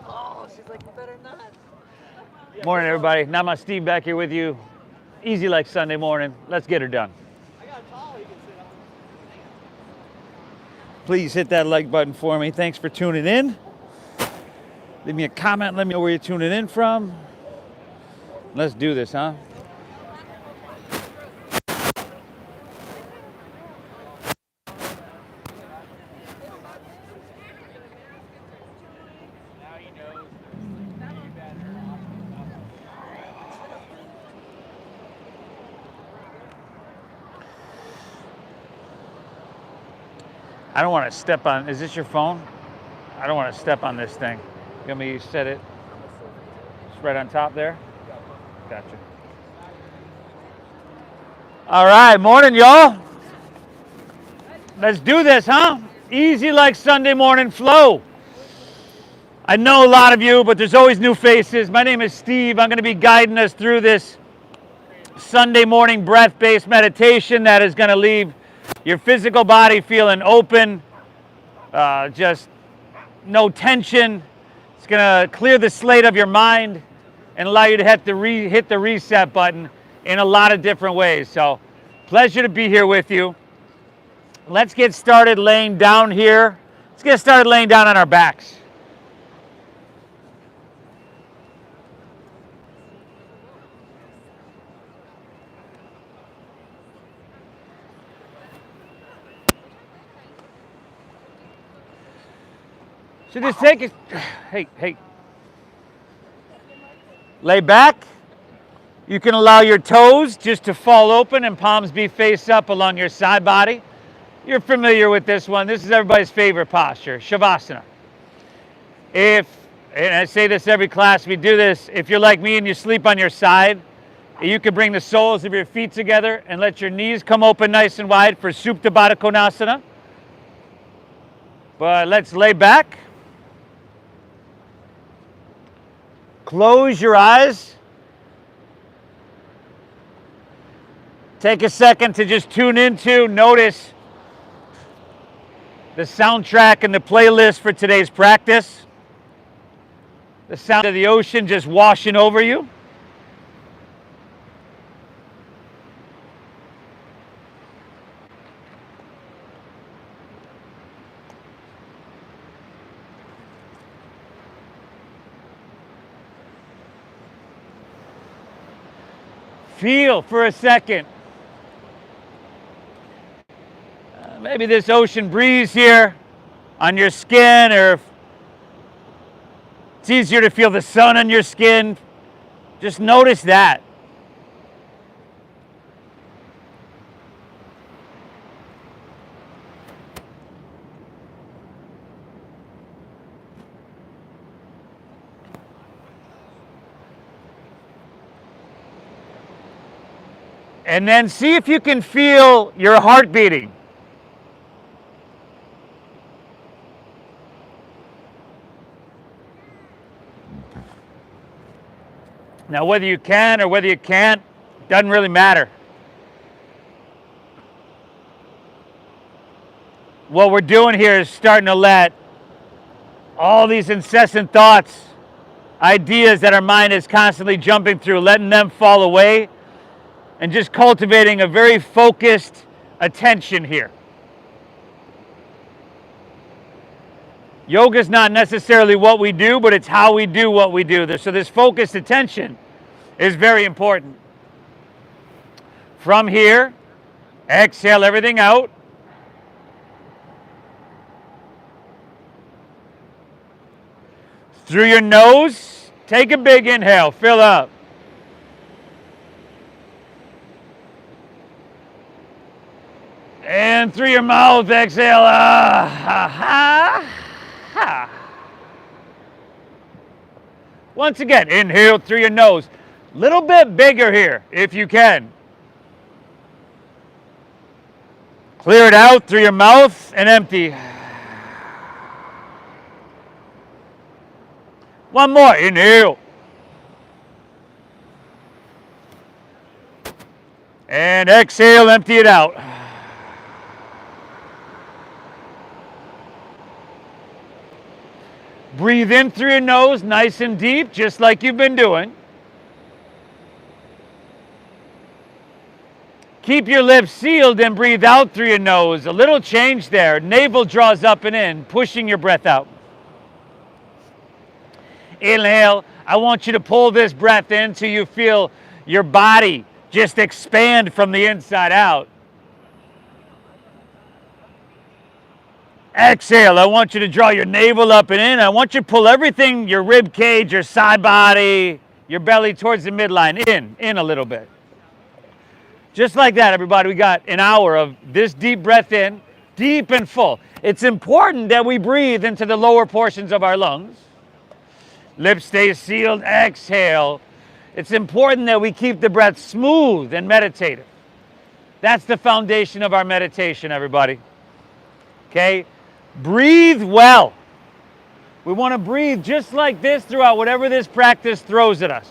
Oh, she's like, you better not. Morning, everybody. Namaste, Steve back here with you. Easy like Sunday morning. Let's get her done. I got a towel you can sit on. Please hit that like button for me. Thanks for tuning in. Leave me a comment. Let me know where you're tuning in from. Let's do this, huh? I don't want to step on, is this your phone? I don't want to step on this thing. You want me to set it just right on top there? Gotcha. All right, morning, y'all. Let's do this, huh? Easy like Sunday morning flow. I know a lot of you, but there's always new faces. My name is Steve. I'm going to be guiding us through this Sunday morning breath-based meditation that is going to leave your physical body feeling open, just no tension. It's going to clear the slate of your mind and allow you to hit the reset button in a lot of different ways. So, pleasure to be here with you. Let's get started laying down here. Let's get started laying down on our backs. So just take it, hey. Lay back. You can allow your toes just to fall open and palms be face up along your side body. You're familiar with this one. This is everybody's favorite posture, Shavasana. And I say this every class, we do this, if you're like me and you sleep on your side, you can bring the soles of your feet together and let your knees come open nice and wide for Supta Baddha Konasana. But let's lay back. Close your eyes. Take a second to just tune into, notice the soundtrack and the playlist for today's practice. The sound of the ocean just washing over you. Feel for a second. Maybe this ocean breeze here on your skin, or if it's easier to feel the sun on your skin, just notice that. And then see if you can feel your heart beating. Now, whether you can or whether you can't, doesn't really matter. What we're doing here is starting to let all these incessant thoughts, ideas that our mind is constantly jumping through, letting them fall away, and just cultivating a very focused attention here. Yoga is not necessarily what we do, but it's how we do what we do. So this focused attention is very important. From here, exhale everything out. Through your nose, take a big inhale, fill up. And through your mouth, exhale. Once again, inhale through your nose. Little bit bigger here, if you can. Clear it out through your mouth and empty. One more, inhale. And exhale, empty it out. Breathe in through your nose, nice and deep, just like you've been doing. Keep your lips sealed and breathe out through your nose. A little change there. Navel draws up and in, pushing your breath out. Inhale. I want you to pull this breath in till you feel your body just expand from the inside out. Exhale. I want you to draw your navel up and in. I want you to pull everything, your rib cage, your side body, your belly towards the midline, in a little bit. Just like that, everybody. We got an hour of this deep breath in, deep and full. It's important that we breathe into the lower portions of our lungs. Lips stay sealed. Exhale. It's important that we keep the breath smooth and meditative. That's the foundation of our meditation, everybody. Okay? Breathe well. We want to breathe just like this throughout whatever this practice throws at us.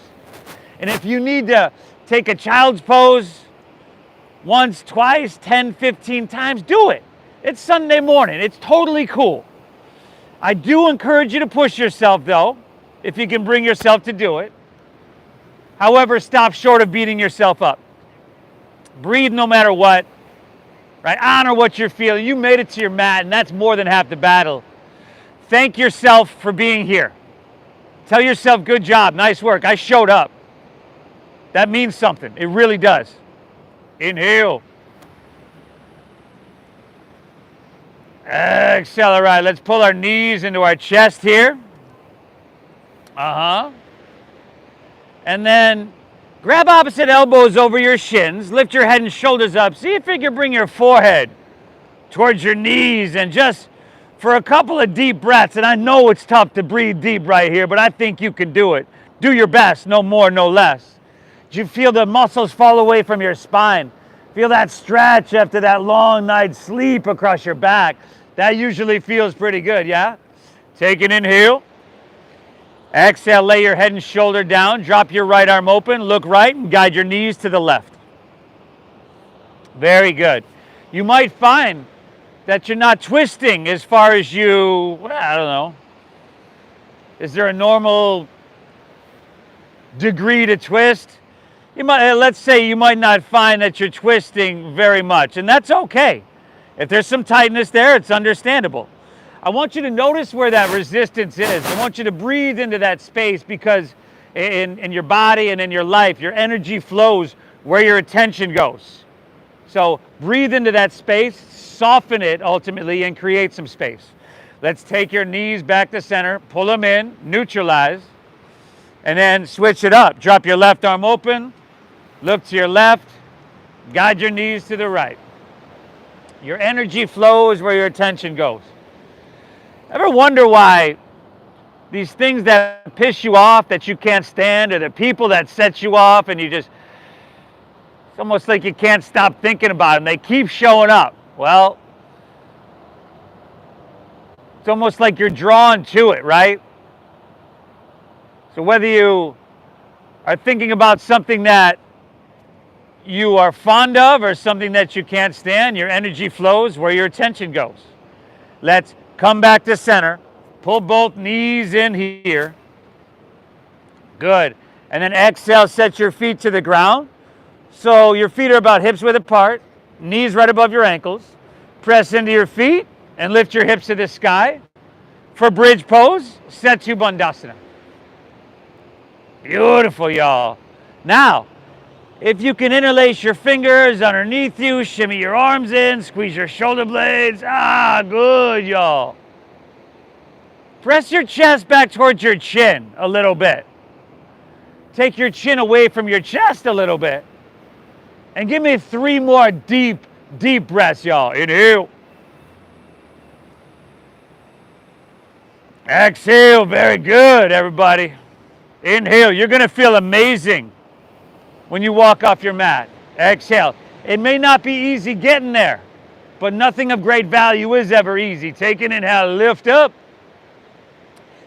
And if you need to take a child's pose once, twice, 10, 15 times, do it. It's Sunday morning. It's totally cool. I do encourage you to push yourself, though, if you can bring yourself to do it. However, stop short of beating yourself up. Breathe no matter what. Right? Honor what you're feeling. You made it to your mat, and that's more than half the battle. Thank yourself for being here. Tell yourself, good job, nice work. I showed up. That means something. It really does. Inhale. Exhale. All right, let's pull our knees into our chest here. And then grab opposite elbows over your shins. Lift your head and shoulders up. See if you can bring your forehead towards your knees, and just for a couple of deep breaths. And I know it's tough to breathe deep right here, but I think you can do it. Do your best, no more, no less. Do you feel the muscles fall away from your spine? Feel that stretch after that long night's sleep across your back. That usually feels pretty good, yeah? Take an inhale. Exhale, lay your head and shoulder down. Drop your right arm open. Look right and guide your knees to the left. Very good. You might find that you're not twisting as far as you, well, I don't know. Is there a normal degree to twist? You might, let's say you might not find that you're twisting very much, and that's okay. If there's some tightness there, it's understandable. I want you to notice where that resistance is. I want you to breathe into that space, because in your body and in your life, your energy flows where your attention goes. So breathe into that space, soften it ultimately, and create some space. Let's take your knees back to center, pull them in, neutralize, and then switch it up. Drop your left arm open, look to your left, guide your knees to the right. Your energy flows where your attention goes. Ever wonder why these things that piss you off, that you can't stand, or the people that set you off and you just, it's almost like you can't stop thinking about them. They keep showing up. Well, it's almost like you're drawn to it, right? So whether you are thinking about something that you are fond of or something that you can't stand, your energy flows where your attention goes. Let's come back to center. Pull both knees in here. Good. And then exhale, set your feet to the ground. So your feet are about hips width apart, knees right above your ankles. Press into your feet and lift your hips to the sky. For bridge pose, Setu Bandhasana. Beautiful, y'all. Now, if you can interlace your fingers underneath you, shimmy your arms in, squeeze your shoulder blades. Good, y'all. Press your chest back towards your chin a little bit. Take your chin away from your chest a little bit. And give me 3 more deep, deep breaths, y'all. Inhale. Exhale. Very good, everybody. Inhale. You're going to feel amazing when you walk off your mat. Exhale. It may not be easy getting there, but nothing of great value is ever easy. Take an inhale, lift up.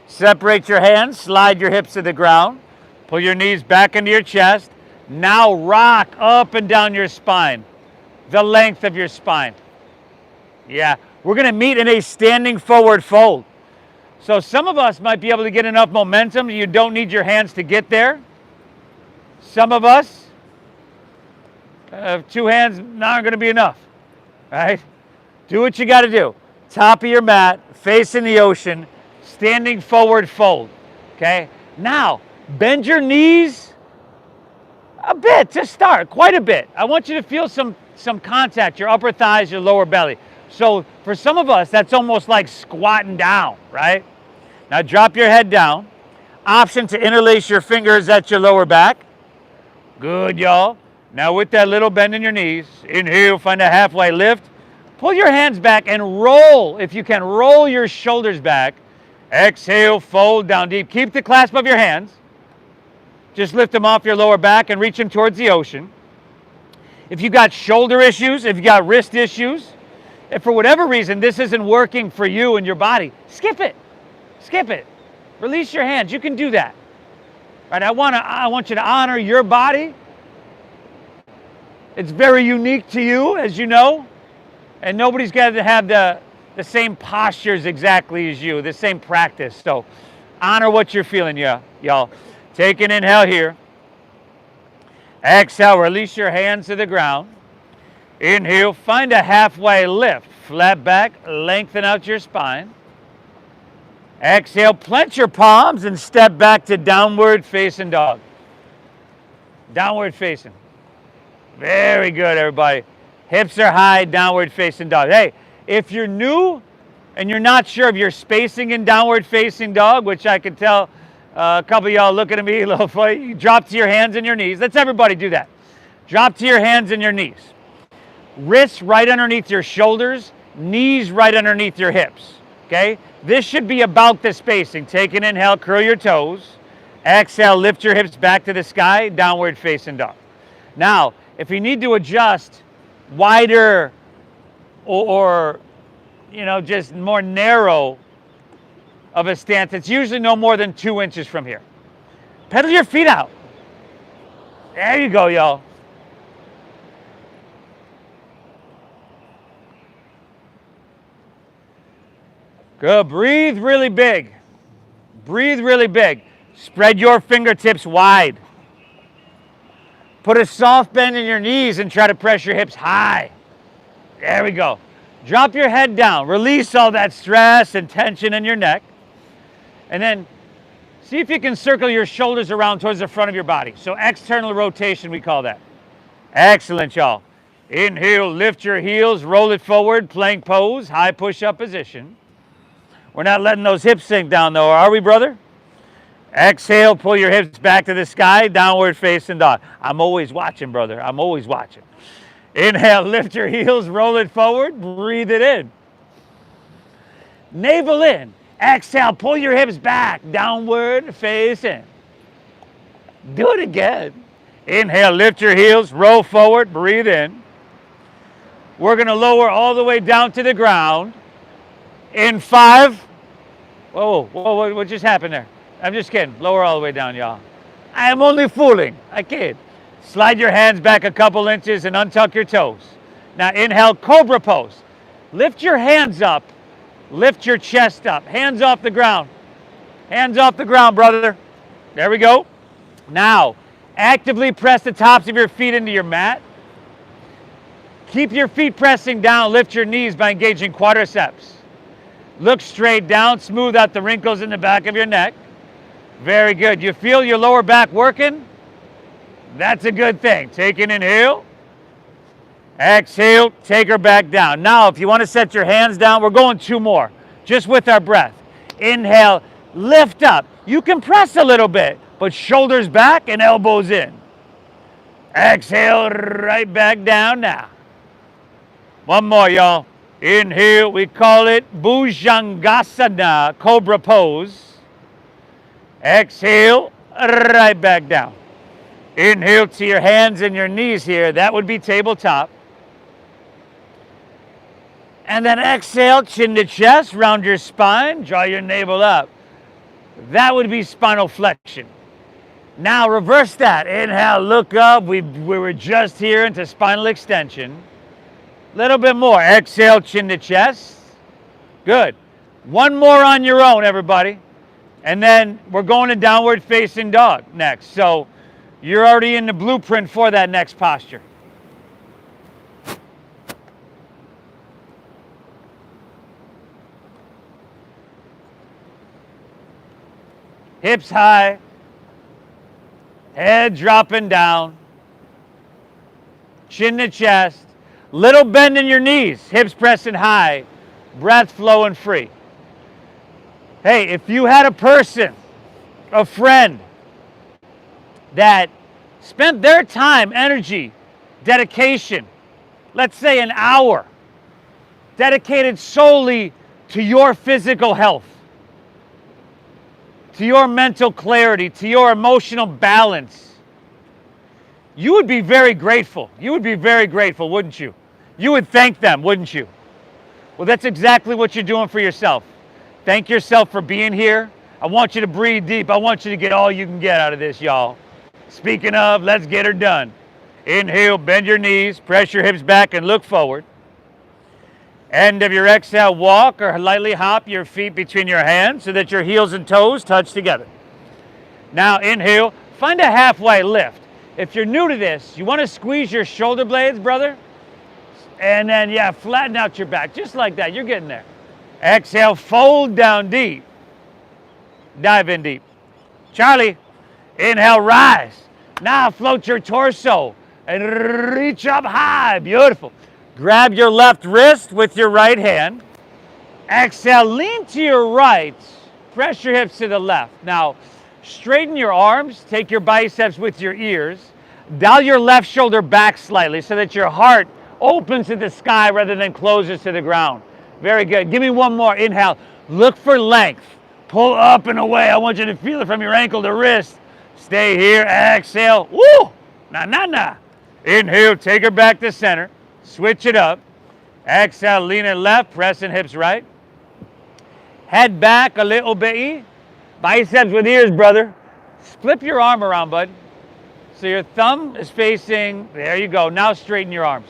Separate your hands, slide your hips to the ground. Pull your knees back into your chest. Now rock up and down your spine, the length of your spine. Yeah, we're gonna meet in a standing forward fold. So some of us might be able to get enough momentum, you don't need your hands to get there. Some of us, 2 hands not going to be enough, right? Do what you got to do. Top of your mat, facing the ocean, standing forward fold, okay? Now, bend your knees a bit to start, quite a bit. I want you to feel some contact, your upper thighs, your lower belly. So for some of us, that's almost like squatting down, right? Now drop your head down. Option to interlace your fingers at your lower back. Good, y'all. Now with that little bend in your knees, inhale, find a halfway lift. Pull your hands back and roll, if you can, roll your shoulders back. Exhale, fold down deep. Keep the clasp of your hands. Just lift them off your lower back and reach them towards the ocean. If you got shoulder issues, if you got wrist issues, if for whatever reason this isn't working for you and your body, skip it. Skip it. Release your hands. You can do that. Right? I want you to honor your body. It's very unique to you, as you know, and nobody's got to have the same postures exactly as you, the same practice. So honor what you're feeling, y'all. Take an inhale here. Exhale, release your hands to the ground. Inhale, find a halfway lift. Flat back, lengthen out your spine. Exhale, plant your palms and step back to downward facing dog. Downward facing. Very good, everybody. Hips are high, downward facing dog. Hey, if you're new and you're not sure if you're spacing in downward facing dog, which I can tell a couple of y'all looking at me a little funny, you drop to your hands and your knees. Let's everybody do that. Drop to your hands and your knees. Wrists right underneath your shoulders, knees right underneath your hips, okay? This should be about the spacing. Take an inhale, curl your toes. Exhale, lift your hips back to the sky, downward facing dog. Now, if you need to adjust wider or just more narrow of a stance, it's usually no more than 2 inches from here. Pedal your feet out. There you go, y'all. Good. Breathe really big. Breathe really big. Spread your fingertips wide. Put a soft bend in your knees and try to press your hips high. There we go. Drop your head down. Release all that stress and tension in your neck. And then see if you can circle your shoulders around towards the front of your body. So external rotation, we call that. Excellent, y'all. Inhale, lift your heels, roll it forward, plank pose, high push-up position. We're not letting those hips sink down, though, are we, brother? Exhale, pull your hips back to the sky, downward facing dog. I'm always watching, brother. I'm always watching. Inhale, lift your heels, roll it forward, breathe it in. Navel in. Exhale, pull your hips back, downward facing. Do it again. Inhale, lift your heels, roll forward, breathe in. We're going to lower all the way down to the ground. In 5. Whoa, what just happened there? I'm just kidding. Lower all the way down, y'all. I am only fooling. I kid. Slide your hands back a couple inches and untuck your toes. Now inhale, cobra pose. Lift your hands up. Lift your chest up. Hands off the ground. Hands off the ground, brother. There we go. Now, actively press the tops of your feet into your mat. Keep your feet pressing down. Lift your knees by engaging quadriceps. Look straight down. Smooth out the wrinkles in the back of your neck. Very good. You feel your lower back working? That's a good thing. Take an inhale. Exhale, take her back down. Now, if you want to set your hands down, we're going 2 more, just with our breath. Inhale, lift up. You can press a little bit, but shoulders back and elbows in. Exhale, right back down now. 1 more, y'all. Inhale, we call it Bhujangasana, cobra pose. Exhale, right back down. Inhale to your hands and your knees here. That would be tabletop. And then exhale, chin to chest, round your spine, draw your navel up. That would be spinal flexion. Now reverse that. Inhale, look up. We were just here into spinal extension. Little bit more. Exhale, chin to chest. Good. One more on your own, everybody. And then we're going to downward facing dog next. So you're already in the blueprint for that next posture. Hips high, head dropping down, chin to chest, little bend in your knees, hips pressing high, breath flowing free. Hey, if you had a person, a friend, that spent their time, energy, dedication, let's say an hour, dedicated solely to your physical health, to your mental clarity, to your emotional balance, you would be very grateful. You would be very grateful, wouldn't you? You would thank them, wouldn't you? Well, that's exactly what you're doing for yourself. Thank yourself for being here. I want you to breathe deep. I want you to get all you can get out of this, y'all. Speaking of, let's get her done. Inhale, bend your knees, press your hips back and look forward. End of your exhale, walk or lightly hop your feet between your hands so that your heels and toes touch together. Now inhale, find a halfway lift. If you're new to this, you want to squeeze your shoulder blades, brother. And then, yeah, flatten out your back, just like that. You're getting there. Exhale, fold down deep. Dive in deep. Charlie, inhale, rise. Now float your torso and reach up high. Beautiful. Grab your left wrist with your right hand. Exhale, lean to your right. Press your hips to the left. Now, straighten your arms. Take your biceps with your ears. Dial your left shoulder back slightly so that your heart opens to the sky rather than closes to the ground. Very good. Give me one more. Inhale. Look for length. Pull up and away. I want you to feel it from your ankle to wrist. Stay here. Exhale. Woo! Na. Inhale. Take her back to center. Switch it up. Exhale, lean it left, pressing hips right. Head back a little bit. Biceps with ears, brother. Flip your arm around, bud. So your thumb is facing, there you go. Now straighten your arms.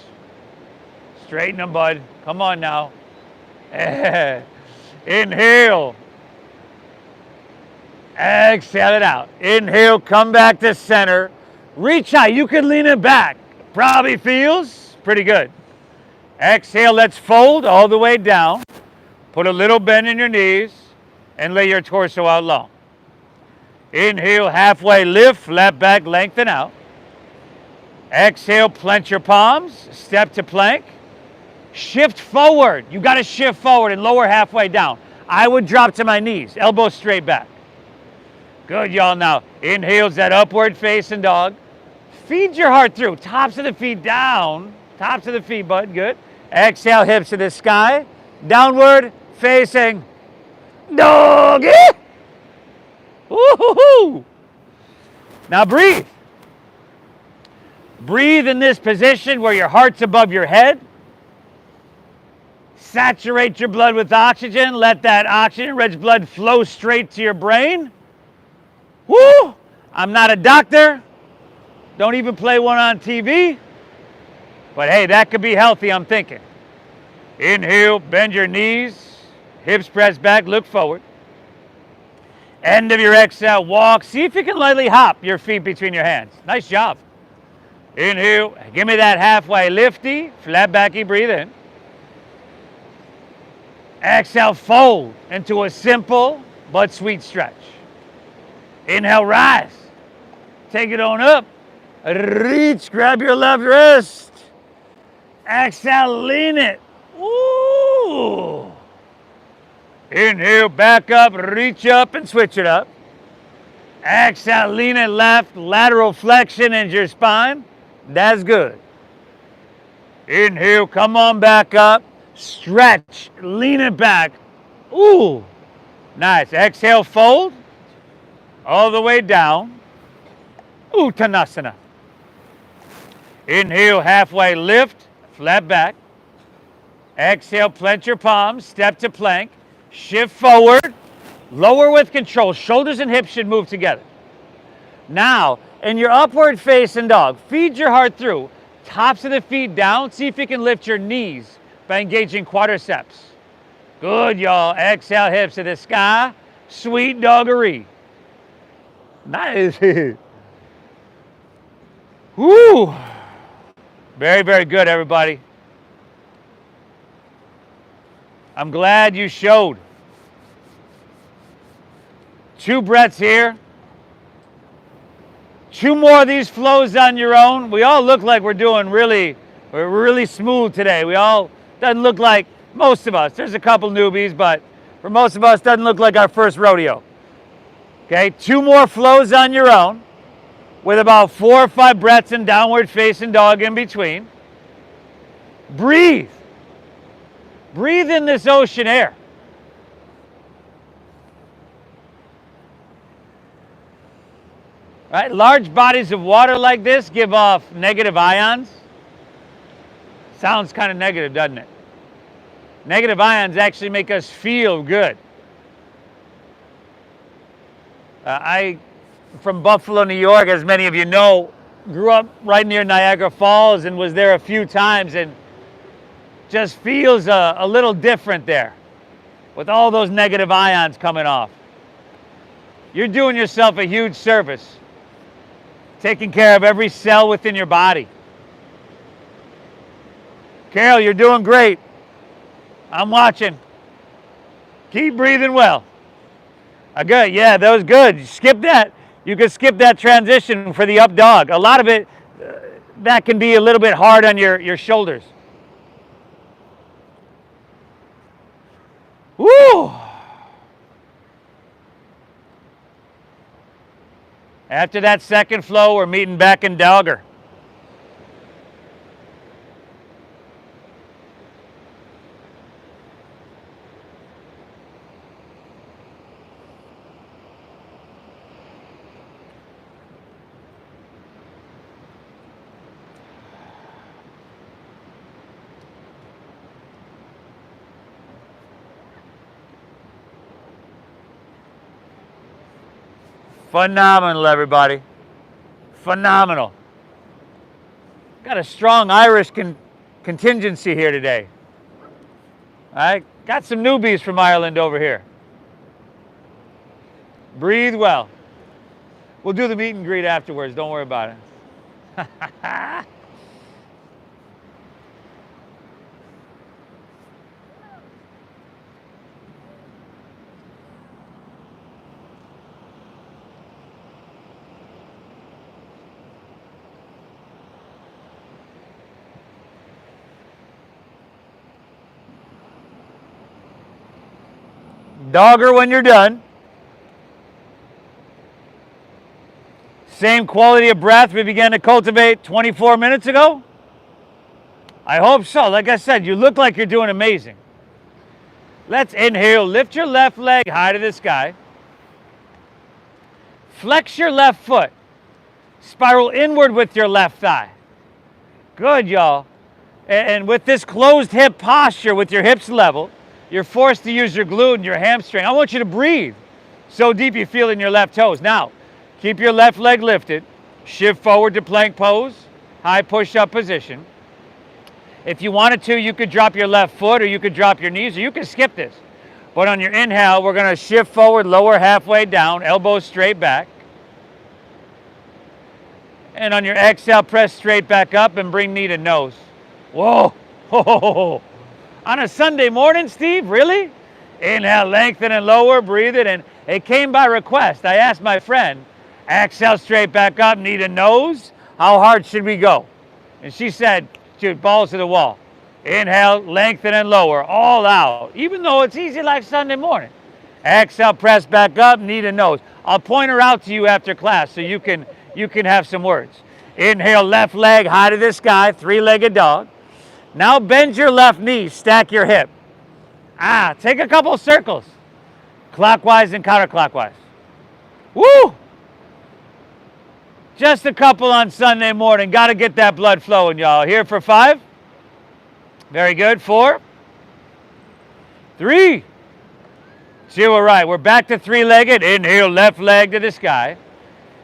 Straighten them, bud. Come on now. Inhale. Exhale it out. Inhale, come back to center. Reach high. You can lean it back. Probably feels pretty good. Exhale, let's fold all the way down. Put a little bend in your knees and lay your torso out long. Inhale, halfway lift, flat back, lengthen out. Exhale, plant your palms, step to plank. Shift forward. You got to shift forward and lower halfway down. I would drop to my knees, elbows straight back. Good, y'all. Now, inhales that upward facing dog. Feed your heart through. Tops of the feet down. Tops of the feet, bud. Good. Exhale, hips to the sky. Downward facing doggy. Woo-hoo-hoo. Now breathe. Breathe in this position where your heart's above your head. Saturate your blood with oxygen. Let that oxygen-rich blood flow straight to your brain. Woo! I'm not a doctor. Don't even play one on TV. But hey, that could be healthy, I'm thinking. Inhale, bend your knees, hips press back, look forward. End of your exhale, walk. See if you can lightly hop your feet between your hands. Nice job. Inhale, give me that halfway lifty, flat backy, breathe in. Exhale, fold into a simple but sweet stretch. Inhale, rise. Take it on up. Reach, grab your left wrist. Exhale, lean it. Ooh. Inhale, back up, reach up and switch it up. Exhale, lean it left, lateral flexion into your spine. That's good. Inhale, come on back up. Stretch, lean it back. Ooh, nice. Exhale, fold all the way down. Uttanasana. Inhale, halfway lift, flat back. Exhale, plant your palms, step to plank. Shift forward, lower with control. Shoulders and hips should move together. Now, in your upward facing dog, feed your heart through. Tops of the feet down. See if you can lift your knees by engaging quadriceps. Good, y'all. Exhale, hips to the sky. Sweet doggery. Nice. Woo. Very, very good, everybody. I'm glad you showed. 2 breaths here. 2 more of these flows on your own. We all look like we're really smooth today. We all, doesn't look like, most of us, there's a couple newbies, but for most of us, doesn't look like our first rodeo. Okay, 2 more flows on your own with about 4 or 5 breaths in downward facing dog in between. Breathe. Breathe in this ocean air. Right? Large bodies of water like this give off negative ions. Sounds kind of negative, doesn't it? Negative ions actually make us feel good. From Buffalo, New York, as many of you know, grew up right near Niagara Falls and was there a few times, and just feels a little different there with all those negative ions coming off. You're doing yourself a huge service, taking care of every cell within your body. Carol, you're doing great. I'm watching. Keep breathing well. Good. Yeah, that was good. Skip that. You could skip that transition for the up dog. A lot of it, that can be a little bit hard on your shoulders. Woo! After that second flow, we're meeting back in dogger. Phenomenal, everybody. Phenomenal. Got a strong Irish contingency here today. All right, got some newbies from Ireland over here. Breathe well. We'll do the meet and greet afterwards. Don't worry about it. Dogger when you're done. Same quality of breath we began to cultivate 24 minutes ago? I hope so. Like I said, you look like you're doing amazing. Let's inhale. Lift your left leg high to the sky. Flex your left foot. Spiral inward with your left thigh. Good, y'all. And with this closed hip posture, with your hips level, you're forced to use your glute and your hamstring. I want you to breathe so deep you feel in your left toes. Now, keep your left leg lifted. Shift forward to plank pose, high push-up position. If you wanted to, you could drop your left foot, or you could drop your knees, or you could skip this. But on your inhale, we're going to shift forward, lower halfway down, elbows straight back. And on your exhale, press straight back up and bring knee to nose. Whoa. Ho. On a Sunday morning, Steve, really? Inhale, lengthen and lower, breathe it. And it came by request. I asked my friend, exhale straight back up, knee to nose. How hard should we go? And she said, shoot, balls to the wall. Inhale, lengthen and lower, all out. Even though it's easy like Sunday morning. Exhale, press back up, knee to nose. I'll point her out to you after class so you can have some words. Inhale, left leg high to the sky, 3-legged dog. Now bend your left knee, stack your hip. Take a couple circles, clockwise and counterclockwise. Woo! Just a couple on Sunday morning. Got to get that blood flowing, y'all. Here for 5. Very good. 4, 3, 2. All right, we're back to 3-legged. Inhale, left leg to the sky.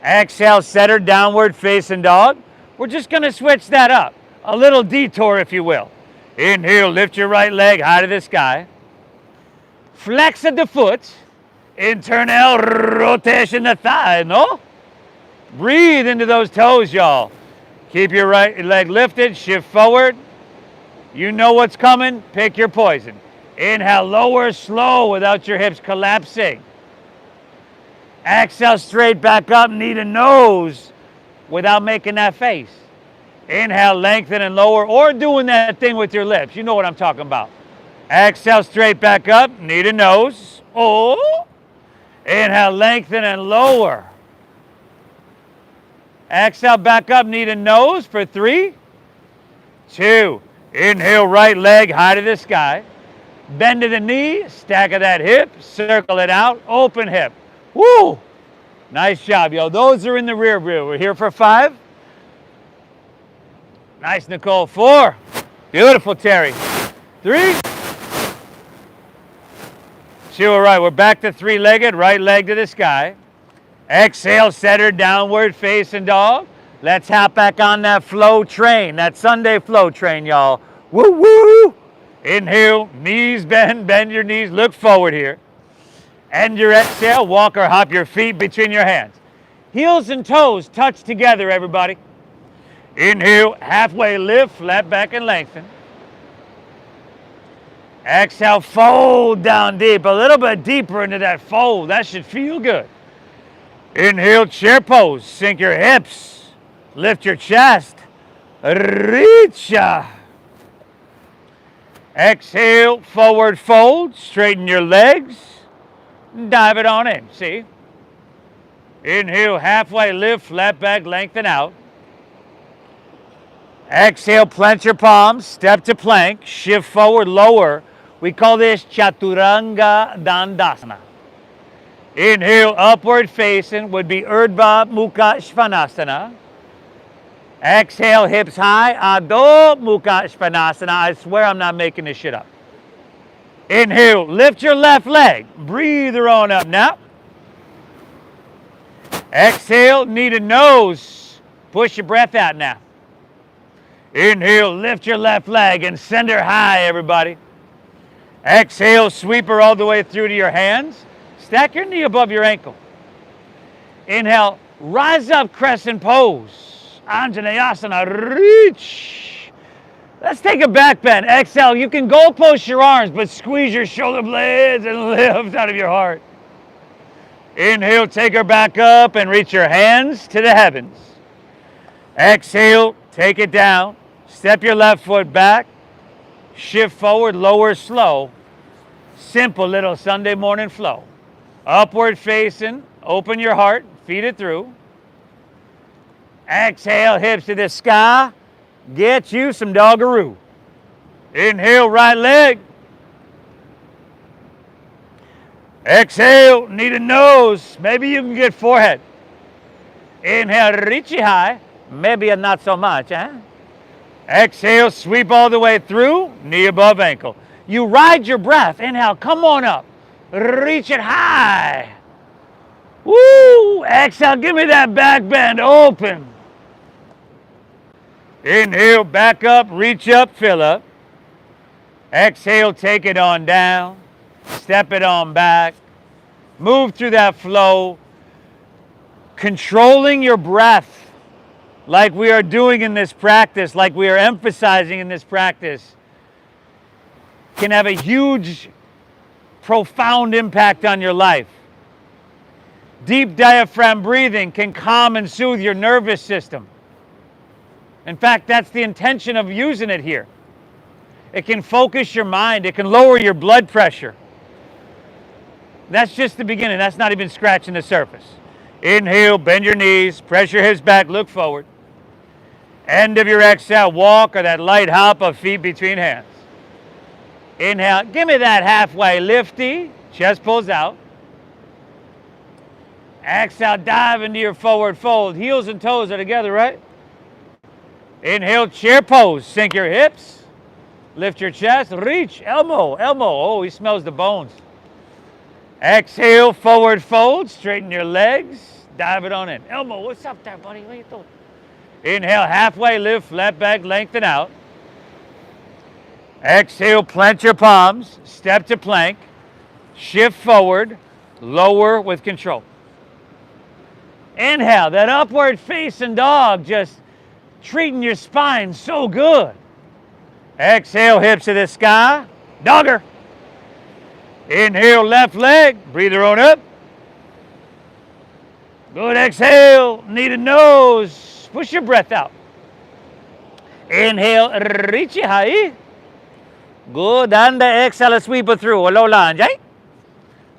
Exhale, center, downward facing dog. We're just going to switch that up. A little detour, if you will. Inhale, lift your right leg high to the sky. flex of the foot, internal rotation of the thigh, no? Breathe into those toes, y'all. Keep your right leg lifted, shift forward. You know what's coming, pick your poison. Inhale, lower, slow without your hips collapsing. Exhale, straight back up, knee to nose without making that face. Inhale, lengthen and lower, or doing that thing with your lips. You know what I'm talking about. Exhale, straight back up, knee to nose. Oh. Inhale, lengthen and lower. Exhale, back up, knee to nose for 3, 2. Inhale, right leg high to the sky. Bend to the knee, stack of that hip, circle it out, open hip. Woo! Nice job, yo. Those are in the rear view. We're here for 5. Nice, Nicole. 4. Beautiful, Terry. 3. 2, all right. We're back to 3-legged, right leg to the sky. Exhale, set her downward facing dog. Let's hop back on that flow train, that Sunday flow train, y'all. Woo, woo! Inhale, knees bend, bend your knees, look forward here. End your exhale, walk or hop your feet between your hands. Heels and toes touch together, everybody. Inhale, halfway lift, flat back and lengthen. Exhale, fold down deep, a little bit deeper into that fold. That should feel good. Inhale, chair pose, sink your hips, lift your chest, reach. Exhale, forward fold, straighten your legs, dive it on in, see? Inhale, halfway lift, flat back, lengthen out. Exhale, plant your palms, step to plank, shift forward, lower. We call this Chaturanga Dandasana. Inhale, upward facing would be Urdhva Mukha Svanasana. Exhale, hips high, Adho Mukha Svanasana. I swear I'm not making this shit up. Inhale, lift your left leg. Breathe her on up now. Exhale, knee to nose. Push your breath out now. Inhale, lift your left leg and send her high, everybody. Exhale, sweep her all the way through to your hands. Stack your knee above your ankle. Inhale, rise up, crescent pose. Anjaneyasana, reach. Let's take a back bend. Exhale, you can goal post your arms, but squeeze your shoulder blades and lift out of your heart. Inhale, take her back up and reach your hands to the heavens. Exhale, take it down. Step your left foot back. Shift forward, lower, slow. Simple little Sunday morning flow. Upward facing, open your heart, feed it through. Exhale, hips to the sky. Get you some doggaroo. Inhale, right leg. Exhale, knee to nose. Maybe you can get forehead. Inhale, reach it high. Maybe not so much, huh? Exhale, sweep all the way through, knee above ankle. You ride your breath. Inhale, come on up. Reach it high. Woo! Exhale, give me that back bend open. Inhale, back up, reach up, fill up. Exhale, take it on down. Step it on back. Move through that flow. Controlling your breath like we are doing in this practice, like we are emphasizing in this practice, can have a huge, profound impact on your life. Deep diaphragm breathing can calm and soothe your nervous system. In fact, that's the intention of using it here. It can focus your mind. It can lower your blood pressure. That's just the beginning. That's not even scratching the surface. Inhale, bend your knees, press your hips back, look forward. End of your exhale, walk or that light hop of feet between hands. Inhale, give me that halfway lifty, chest pulls out. Exhale, dive into your forward fold. Heels and toes are together, right? Inhale, chair pose, sink your hips. Lift your chest, reach, elbow, elbow. Oh, he smells the bones. Exhale, forward fold, straighten your legs, dive it on in. Elmo, what's up there, buddy? What are you doing? Inhale, halfway lift, flat back, lengthen out. Exhale, plant your palms, step to plank. Shift forward, lower with control. Inhale, that upward facing dog, just treating your spine so good. Exhale, hips to the sky, dogger. Inhale, left leg, breather on up. Good, exhale, knee to nose, push your breath out. Inhale, reach it high. Good, and exhale, sweep it through, low lunge, eh?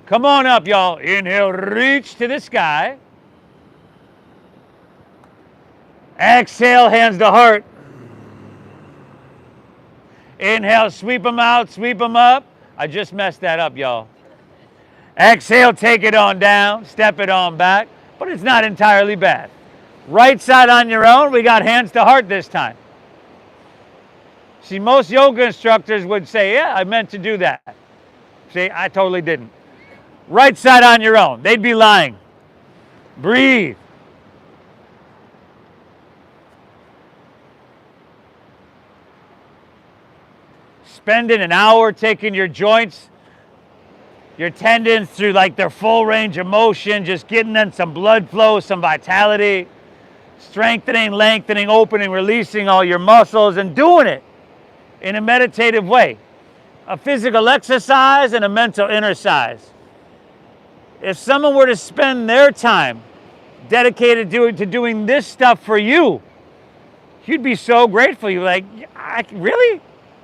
Come on up, y'all. Inhale, reach to the sky. Exhale, hands to heart. Inhale, sweep them out, sweep them up. I just messed that up, y'all. Exhale, take it on down, step it on back, but it's not entirely bad. Right side on your own, we got hands to heart this time. See, most yoga instructors would say, yeah, I meant to do that. See, I totally didn't. Right side on your own, they'd be lying. Breathe. Spending an hour taking your joints, your tendons through like their full range of motion, just getting them some blood flow, some vitality, strengthening, lengthening, opening, releasing all your muscles, and doing it in a meditative way. A physical exercise and a mental exercise. If someone were to spend their time dedicated to doing this stuff for you, you'd be so grateful. You're like, really?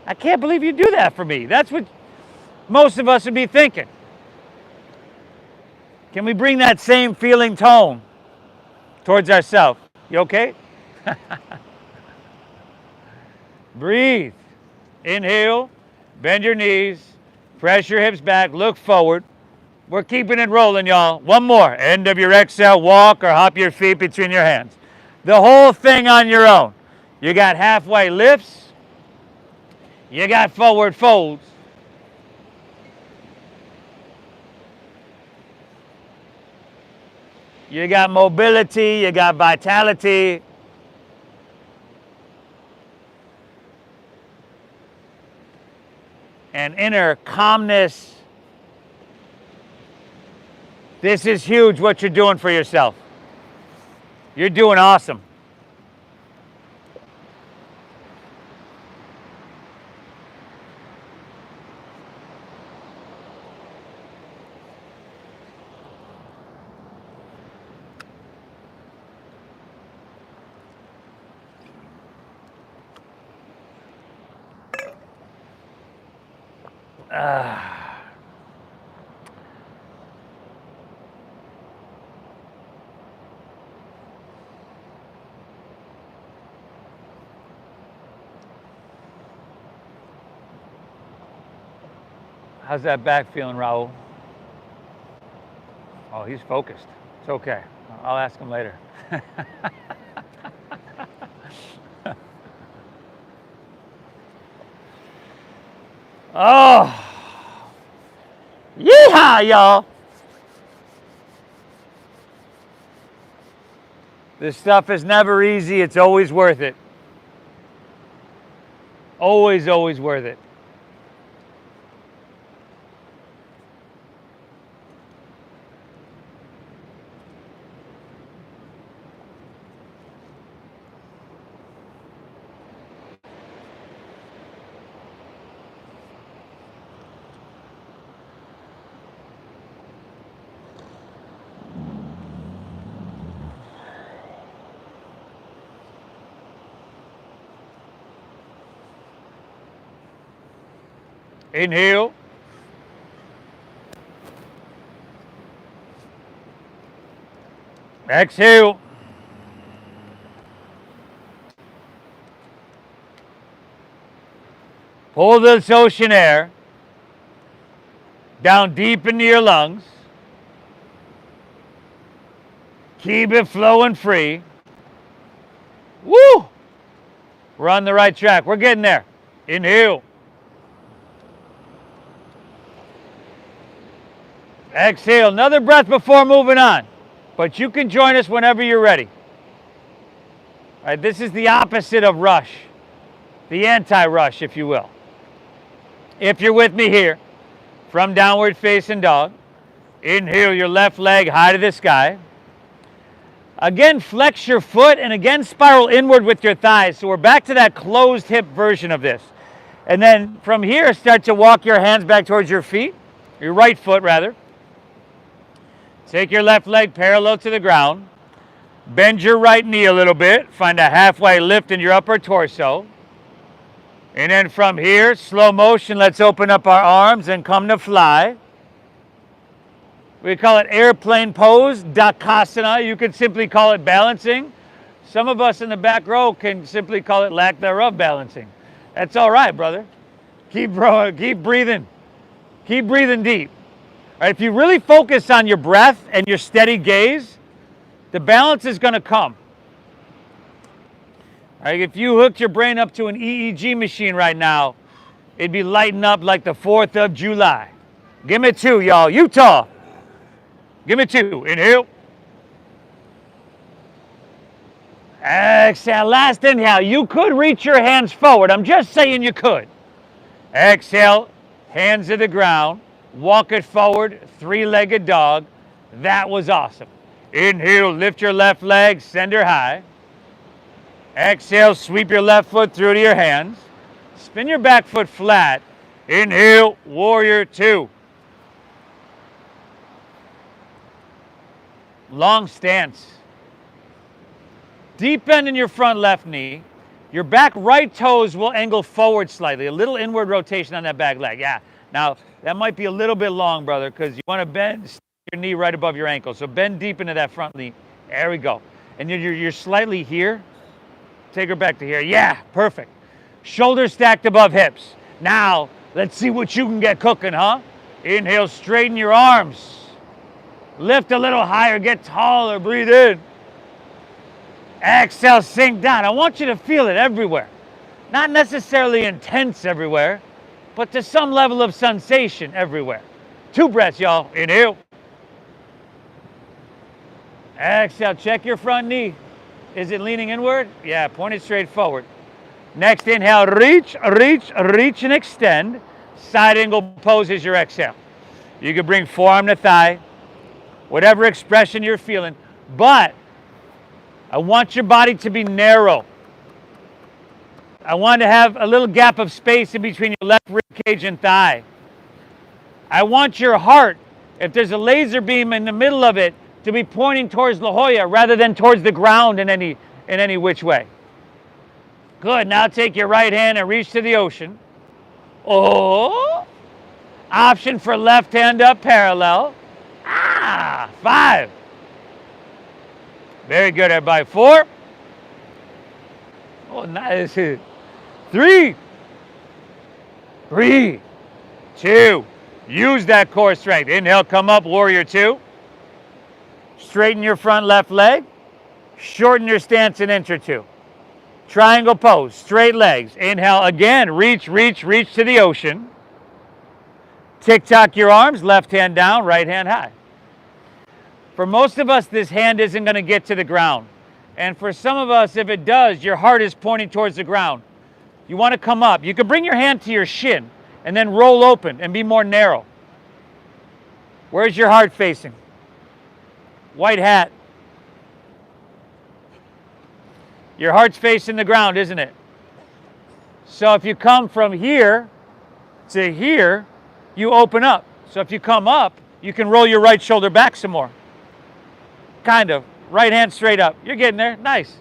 I can't believe you do that for me. That's what most of us would be thinking. Can we bring that same feeling tone towards ourselves? You okay? Breathe. Inhale, bend your knees, press your hips back, look forward. We're keeping it rolling, y'all. One more. End of your exhale, walk or hop your feet between your hands. The whole thing on your own. You got halfway lifts. You got forward folds. You got mobility, you got vitality. And inner calmness. This is huge what you're doing for yourself. You're doing awesome. How's that back feeling, Raul? Oh, he's focused. It's okay. I'll ask him later. Oh, yeehaw, y'all. This stuff is never easy. It's always worth it. Always, always worth it. Inhale. Exhale. Pull this ocean air down deep into your lungs. Keep it flowing free. Woo! We're on the right track. We're getting there. Inhale. Exhale. Another breath before moving on. But you can join us whenever you're ready. All right, this is the opposite of rush. The anti-rush, if you will. If you're with me here, from downward facing dog. Inhale your left leg high to the sky. Again, flex your foot and again spiral inward with your thighs. So we're back to that closed hip version of this. And then from here, start to walk your hands back towards your feet, your right foot rather. Take your left leg parallel to the ground. Bend your right knee a little bit. Find a halfway lift in your upper torso. And then from here, slow motion, let's open up our arms and come to fly. We call it airplane pose, Dakasana. You could simply call it balancing. Some of us in the back row can simply call it lack thereof balancing. That's all right, brother. Keep breathing. Keep breathing deep. All right, if you really focus on your breath and your steady gaze, the balance is going to come. All right, if you hooked your brain up to an EEG machine right now, it'd be lighting up like the 4th of July. Give me 2, y'all. Utah. Give me 2. Inhale. Exhale. Last inhale. You could reach your hands forward. I'm just saying you could. Exhale. Hands to the ground. Walk it forward. 3-legged dog. That was awesome. Inhale. Lift your left leg. Send her high. Exhale. Sweep your left foot through to your hands. Spin your back foot flat. Inhale. Warrior 2. Long stance. Deep bend in your front left knee. Your back right toes will angle forward slightly. A little inward rotation on that back leg. Yeah. Now, that might be a little bit long, brother, because you want to bend your knee right above your ankle. So bend deep into that front knee. There we go. And you're slightly here. Take her back to here. Yeah, perfect. Shoulders stacked above hips. Now, let's see what you can get cooking, huh? Inhale, straighten your arms. Lift a little higher, get taller, breathe in. Exhale, sink down. I want you to feel it everywhere. Not necessarily intense everywhere, but to some level of sensation everywhere. 2 breaths, y'all. Inhale. Exhale, check your front knee. Is it leaning inward? Yeah, point it straight forward. Next inhale, reach, reach, reach and extend. Side angle pose is your exhale. You can bring forearm to thigh. Whatever expression you're feeling, but I want your body to be narrow. I want to have a little gap of space in between your left rib cage and thigh. I want your heart, if there's a laser beam in the middle of it, to be pointing towards La Jolla rather than towards the ground in any which way. Good, now take your right hand and reach to the ocean. Oh, option for left hand up parallel. 5. Very good, everybody. 4. Oh, nice. 3. 3. 2. Use that core strength. Inhale, come up, warrior 2. Straighten your front left leg. Shorten your stance an inch or 2. Triangle pose, straight legs. Inhale again, reach, reach, reach to the ocean. Tick-tock your arms, left hand down, right hand high. For most of us, this hand isn't going to get to the ground. And for some of us, if it does, your heart is pointing towards the ground. You want to come up. You can bring your hand to your shin and then roll open and be more narrow. Where's your heart facing? White hat. Your heart's facing the ground, isn't it? So if you come from here to here, you open up. So if you come up, you can roll your right shoulder back some more. Kind of. Right hand straight up. You're getting there. Nice.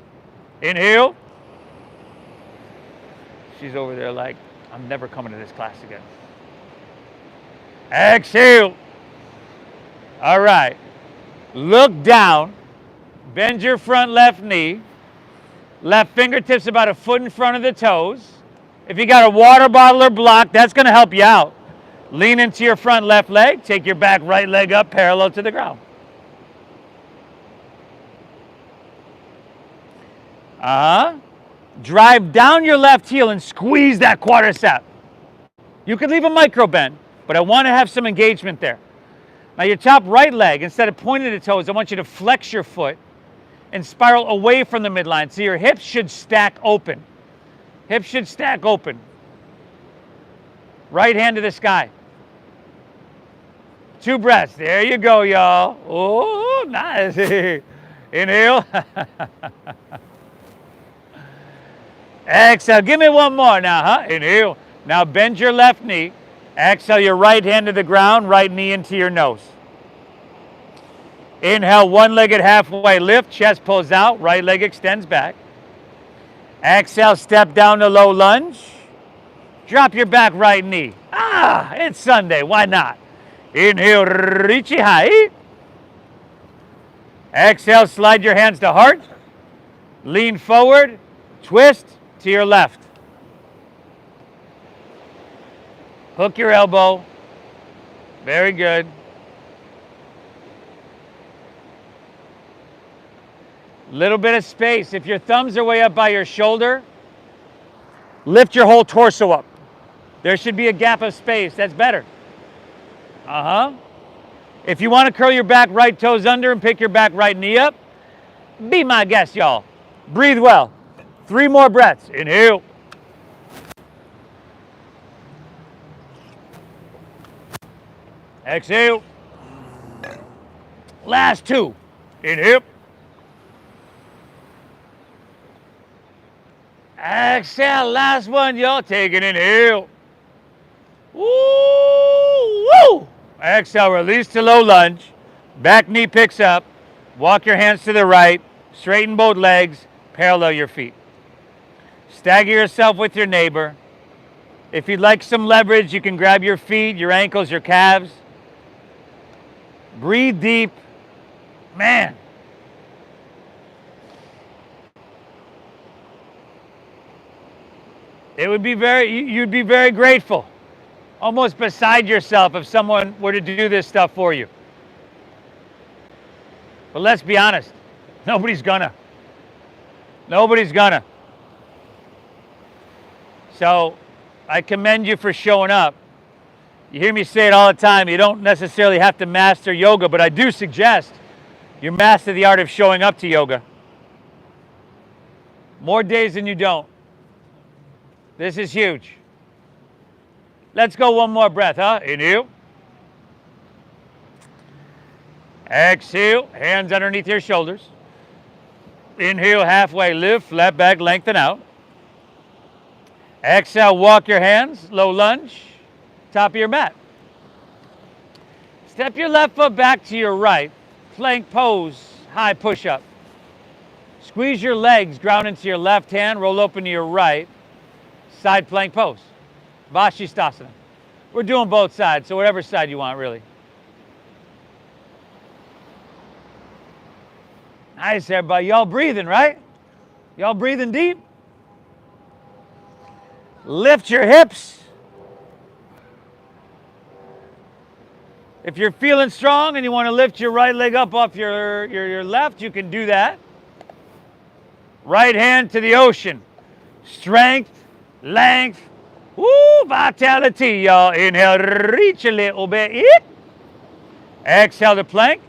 Inhale. She's over there like, I'm never coming to this class again. Exhale. All right. Look down. Bend your front left knee. Left fingertips about a foot in front of the toes. If you got a water bottle or block, that's going to help you out. Lean into your front left leg. Take your back right leg up parallel to the ground. Drive down your left heel and squeeze that quadricep. You could leave a micro bend, but I want to have some engagement there. Now your top right leg, instead of pointing the toes, I want you to flex your foot and spiral away from the midline. So your hips should stack open. Hips should stack open. Right hand to the sky. 2 breaths. There you go, y'all. Oh, nice. Inhale. Exhale. Give me one more now, huh? Inhale. Now bend your left knee. Exhale your right hand to the ground, right knee into your nose. Inhale, one-legged halfway lift, chest pulls out, right leg extends back. Exhale, step down to low lunge. Drop your back right knee. It's Sunday, why not? Inhale, reach it high. Exhale, slide your hands to heart. Lean forward, twist to your left. Hook your elbow. Very good. Little bit of space. If your thumbs are way up by your shoulder, lift your whole torso up. There should be a gap of space. That's better. If you want to curl your back right toes under and pick your back right knee up, be my guest, y'all. Breathe well. 3 more breaths. Inhale. Exhale. Last 2. Inhale. Exhale. Last one, y'all. Take an inhale. Woo! Woo! Exhale. Release to low lunge. Back knee picks up. Walk your hands to the right. Straighten both legs. Parallel your feet. Stagger yourself with your neighbor. If you'd like some leverage, you can grab your feet, your ankles, your calves. Breathe deep. Man. You'd be very grateful, almost beside yourself if someone were to do this stuff for you. But let's be honest, nobody's gonna. Nobody's gonna. So I commend you for showing up. You hear me say it all the time, you don't necessarily have to master yoga, but I do suggest you master the art of showing up to yoga. More days than you don't. This is huge. Let's go one more breath, huh? Inhale. Exhale, hands underneath your shoulders. Inhale, halfway lift, flat back, lengthen out. Exhale, walk your hands, low lunge, top of your mat. Step your left foot back to your right, plank pose, high push-up. Squeeze your legs, ground into your left hand, roll open to your right, side plank pose, Vashisthasana. We're doing both sides, so whatever side you want, really. Nice, everybody. Y'all breathing, right? Y'all breathing deep? Lift your hips. If you're feeling strong and you want to lift your right leg up off your left, you can do that. Right hand to the ocean. Strength, length, woo, vitality, y'all. Inhale, reach a little bit. Exhale to plank.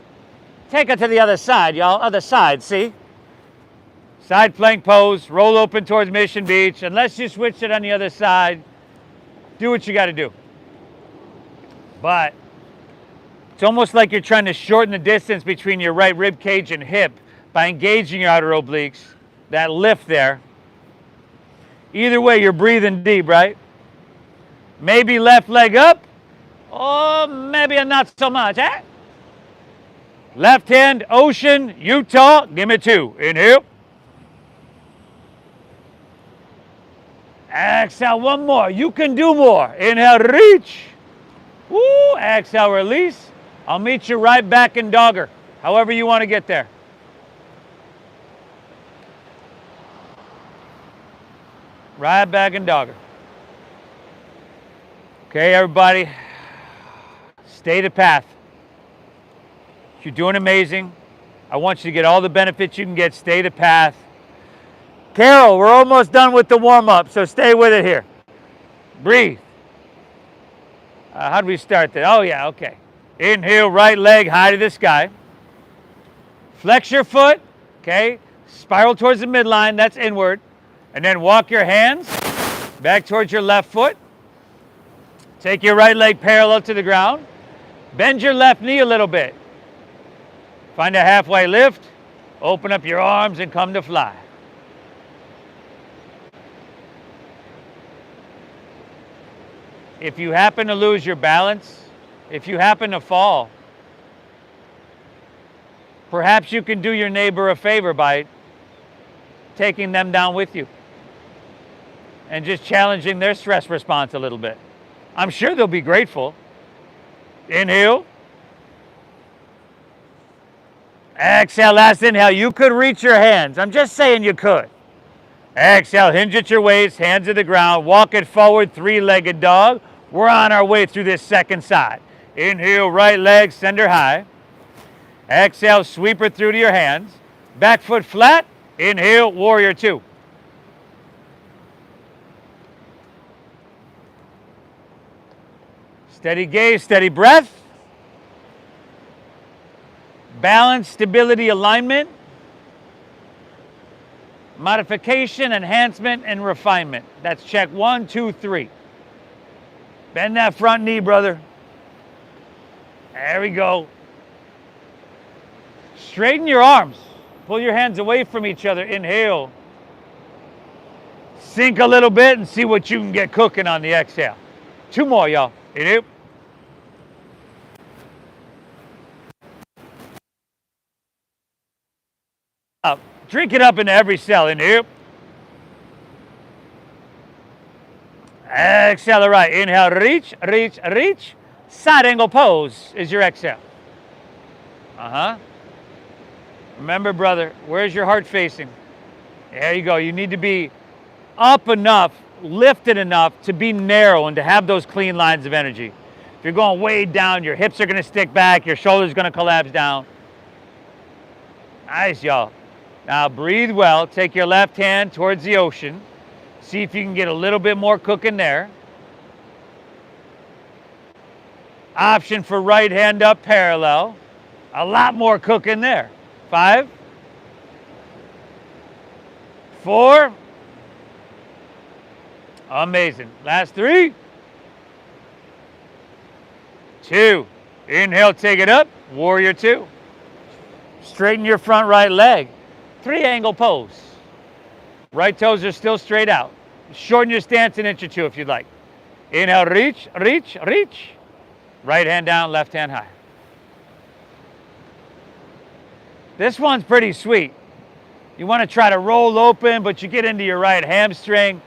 Take it to the other side, y'all. Other side, see? Side plank pose, roll open towards Mission Beach. Unless you switch it on the other side, do what you got to do. But it's almost like you're trying to shorten the distance between your right rib cage and hip by engaging your outer obliques, that lift there. Either way, you're breathing deep, right? Maybe left leg up, or maybe not so much, eh? Left hand, ocean, Utah, give me 2. Inhale. Exhale, one more. You can do more. Inhale, reach. Woo, exhale, release. I'll meet you right back in dogger, however you want to get there. Right back in dogger. Okay, everybody, stay the path. You're doing amazing. I want you to get all the benefits you can get. Stay the path. Carol, we're almost done with the warm-up, so stay with it here. Breathe. How do we start that? Oh, yeah, okay. Inhale, right leg high to the sky. Flex your foot, okay? Spiral towards the midline, that's inward. And then walk your hands back towards your left foot. Take your right leg parallel to the ground. Bend your left knee a little bit. Find a halfway lift. Open up your arms and come to fly. If you happen to lose your balance, if you happen to fall, perhaps you can do your neighbor a favor by taking them down with you and just challenging their stress response a little bit. I'm sure they'll be grateful. Inhale. Exhale, last inhale. You could reach your hands. I'm just saying you could. Exhale, hinge at your waist, hands to the ground, walk it forward, three-legged dog. We're on our way through this second side. Inhale, right leg, send her high. Exhale, sweep her through to your hands. Back foot flat. Inhale, warrior two. Steady gaze, steady breath. Balance, stability, alignment. Modification, enhancement, and refinement. That's check 1, 2, 3. Bend that front knee, brother. There we go. Straighten your arms. Pull your hands away from each other. Inhale. Sink a little bit and see what you can get cooking on the exhale. 2 more, y'all. Inhale. Up. Drink it up into every cell. Inhale. Exhale the right. Inhale, reach, reach, reach. Side angle pose is your exhale. Remember, brother, where's your heart facing? There you go. You need to be up enough, lifted enough to be narrow and to have those clean lines of energy. If you're going way down, your hips are going to stick back, your shoulders are going to collapse down. Nice, y'all. Now breathe well. Take your left hand towards the ocean. See if you can get a little bit more cooking there. Option for right hand up parallel. A lot more cooking there. 5, 4. Amazing. Last 3, 2. Inhale, take it up. Warrior 2. Straighten your front right leg. 3-angle pose. Right toes are still straight out. Shorten your stance an inch or 2 if you'd like. Inhale, reach, reach, reach. Right hand down, left hand high. This one's pretty sweet. You want to try to roll open, but you get into your right hamstring.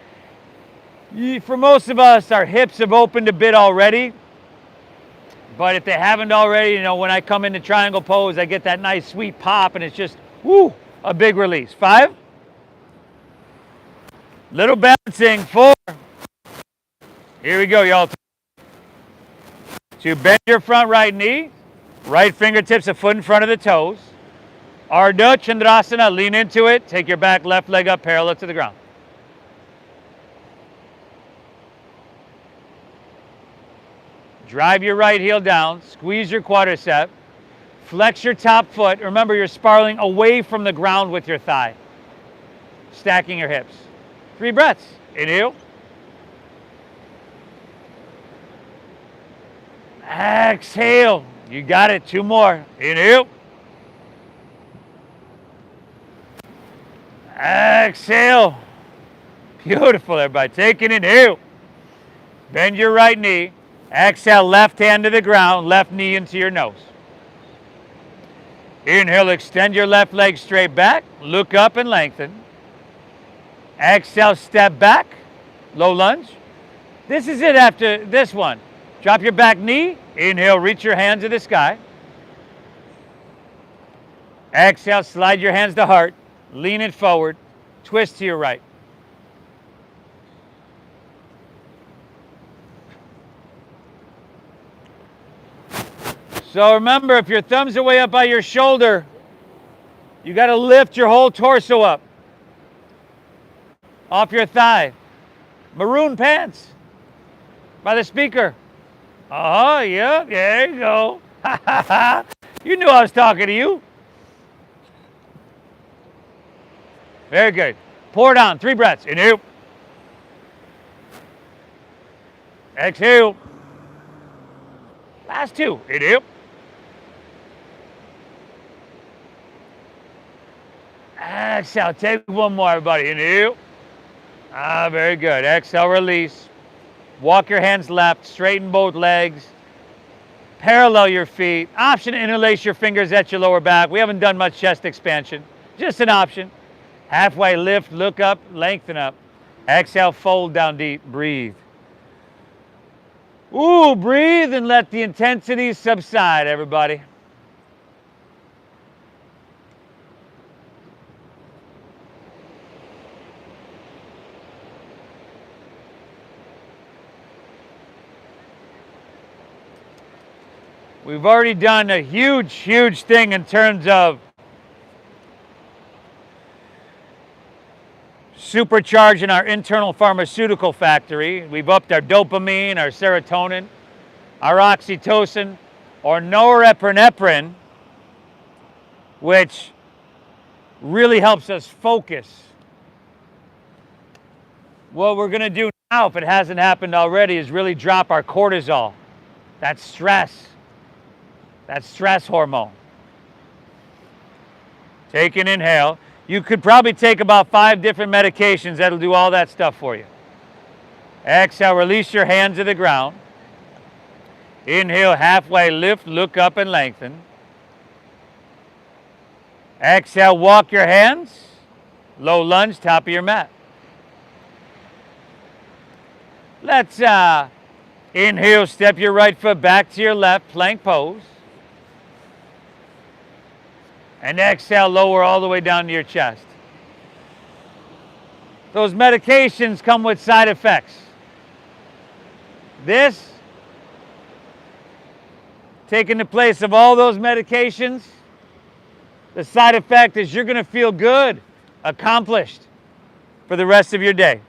For most of us, our hips have opened a bit already. But if they haven't already, you know, when I come into triangle pose, I get that nice sweet pop, and it's just, woo, a big release. 5. Little bouncing. 4. Here we go, y'all. So you bend your front right knee, right fingertips a foot in front of the toes. Ardha Chandrasana, lean into it. Take your back left leg up parallel to the ground. Drive your right heel down. Squeeze your quadricep. Flex your top foot. Remember, you're spiraling away from the ground with your thigh. Stacking your hips. 3 breaths. Inhale. Exhale. You got it. 2 more. Inhale. Exhale. Beautiful, everybody. Take an inhale. Bend your right knee. Exhale, left hand to the ground, left knee into your nose. Inhale, extend your left leg straight back. Look up and lengthen. Exhale, step back. Low lunge. This is it after this one. Drop your back knee. Inhale, reach your hands to the sky. Exhale, slide your hands to heart. Lean it forward. Twist to your right. So remember, if your thumbs are way up by your shoulder, you got to lift your whole torso up. Off your thigh. Maroon pants by the speaker. Oh, yeah, there you go. You knew I was talking to you. Very good. Pour down, 3 breaths. Inhale. Exhale. Last two. Inhale. Exhale. Take one more, everybody. Inhale. Very good. Exhale, release. Walk your hands left. Straighten both legs. Parallel your feet. Option to interlace your fingers at your lower back. We haven't done much chest expansion. Just an option. Halfway lift, look up, lengthen up. Exhale, fold down deep. Breathe. Ooh, breathe and let the intensity subside, everybody. We've already done a huge, huge thing in terms of supercharging our internal pharmaceutical factory. We've upped our dopamine, our serotonin, our oxytocin, or norepinephrine, which really helps us focus. What we're going to do now, if it hasn't happened already, is really drop our cortisol. That's stress. That's stress hormone. Take an inhale. You could probably take about 5 different medications that'll do all that stuff for you. Exhale, release your hands to the ground. Inhale, halfway lift, look up and lengthen. Exhale, walk your hands. Low lunge, top of your mat. Let's inhale, step your right foot back to your left, plank pose. And exhale, lower all the way down to your chest. Those medications come with side effects. This, taking the place of all those medications, the side effect is you're going to feel good, accomplished for the rest of your day.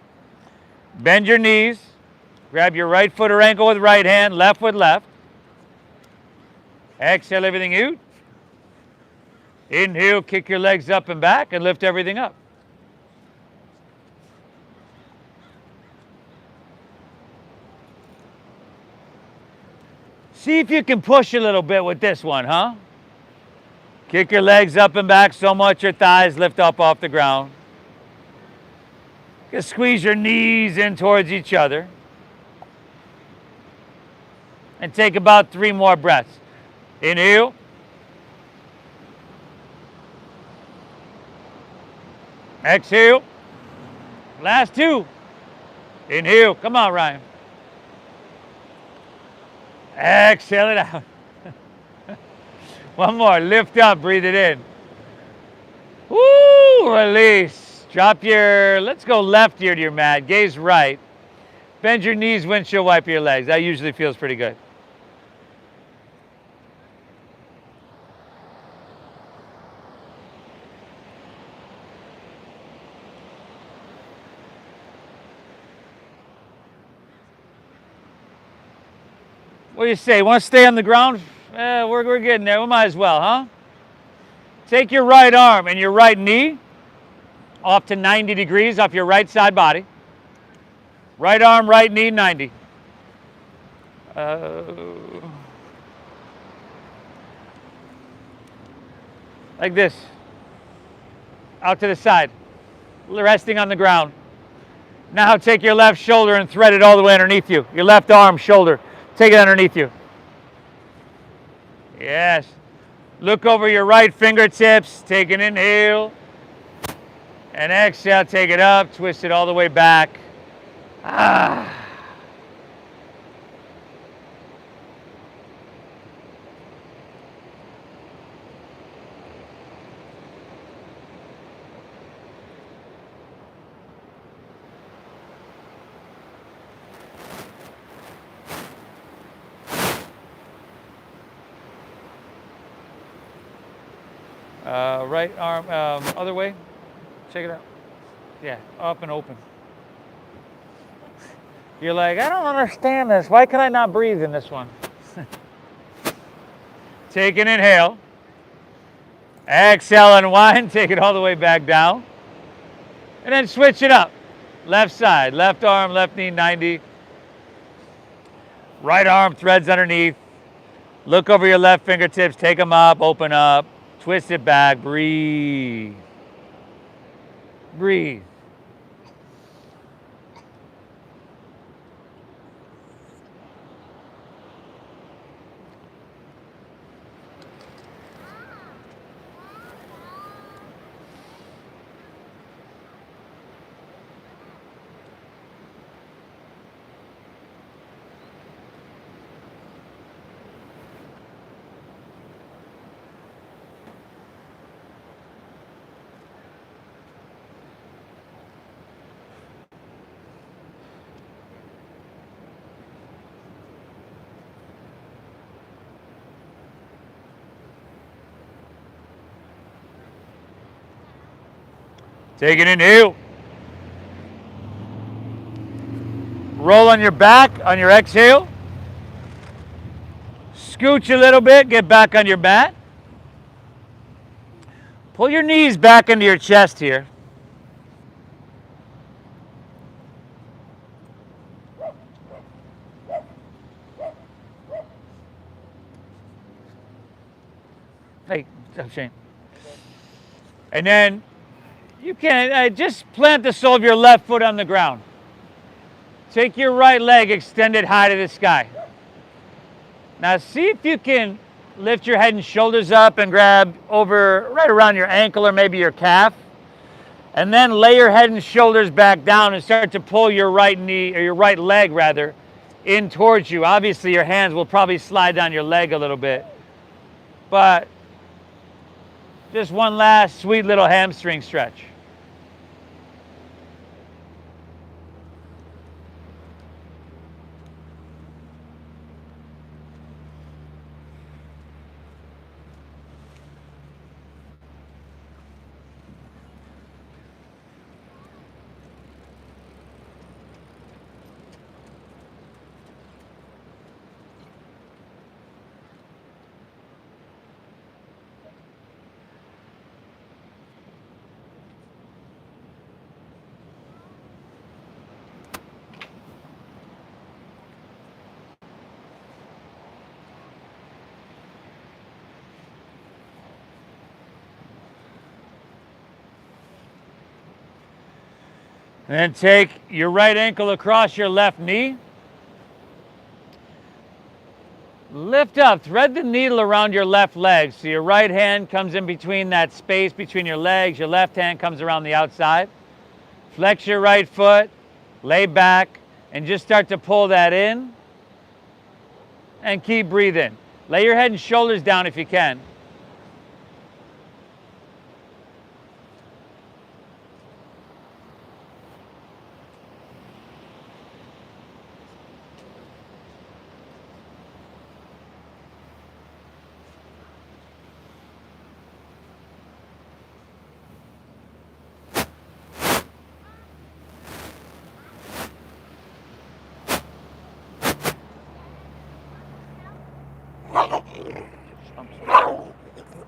Bend your knees, grab your right foot or ankle with right hand, left with left. Exhale everything out. Inhale, kick your legs up and back and lift everything up. See if you can push a little bit with this one, huh? Kick your legs up and back so much your thighs lift up off the ground. Just squeeze your knees in towards each other. And take about 3 more breaths. Inhale. Exhale. Last 2. Inhale. Come on, Ryan. Exhale it out. One more. Lift up. Breathe it in. Woo! Release. Drop your, let's go left ear to your mat. Gaze right. Bend your knees, windshield wiper your legs. That usually feels pretty good. What do you say? Want to stay on the ground? We're getting there. We might as well, huh? Take your right arm and your right knee off to 90 degrees off your right side body. Right arm, right knee, 90. Like this. Out to the side. Resting on the ground. Now take your left shoulder and thread it all the way underneath you. Your left arm, shoulder. Take it underneath you. Yes. Look over your right fingertips. Take an inhale. And exhale, take it up. Twist it all the way back. Ah. Right arm, other way. Check it out. Yeah, up and open. You're like, I don't understand this. Why can I not breathe in this one? Take an inhale. Exhale, unwind. Take it all the way back down. And then switch it up. Left side, left arm, left knee, 90. Right arm threads underneath. Look over your left fingertips, take them up, open up, twist it back, breathe. Breathe. Take an inhale. Roll on your back on your exhale. Scooch a little bit, get back on your mat. Pull your knees back into your chest here. Hey, Shane. And then you can just plant the sole of your left foot on the ground. Take your right leg extended high to the sky. Now see if you can lift your head and shoulders up and grab over right around your ankle or maybe your calf. And then lay your head and shoulders back down and start to pull your right knee, or your right leg rather, in towards you. Obviously your hands will probably slide down your leg a little bit. But just one last sweet little hamstring stretch. And then take your right ankle across your left knee. Lift up, thread the needle around your left leg. So your right hand comes in between that space between your legs. Your left hand comes around the outside. Flex your right foot, lay back, and just start to pull that in. And keep breathing. Lay your head and shoulders down if you can.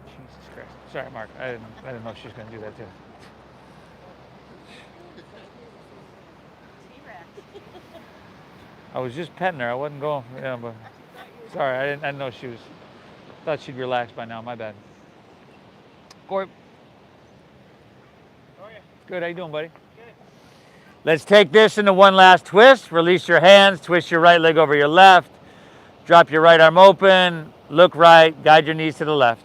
Jesus Christ. Sorry, Mark. I didn't know she was going to do that too. I was just petting her. I wasn't going. Yeah, but sorry, I didn't know she was. Thought she'd relax by now. My bad. Corey. How are you? Good. How you doing, buddy? Good. Let's take this into one last twist. Release your hands. Twist your right leg over your left. Drop your right arm open. Look right. Guide your knees to the left.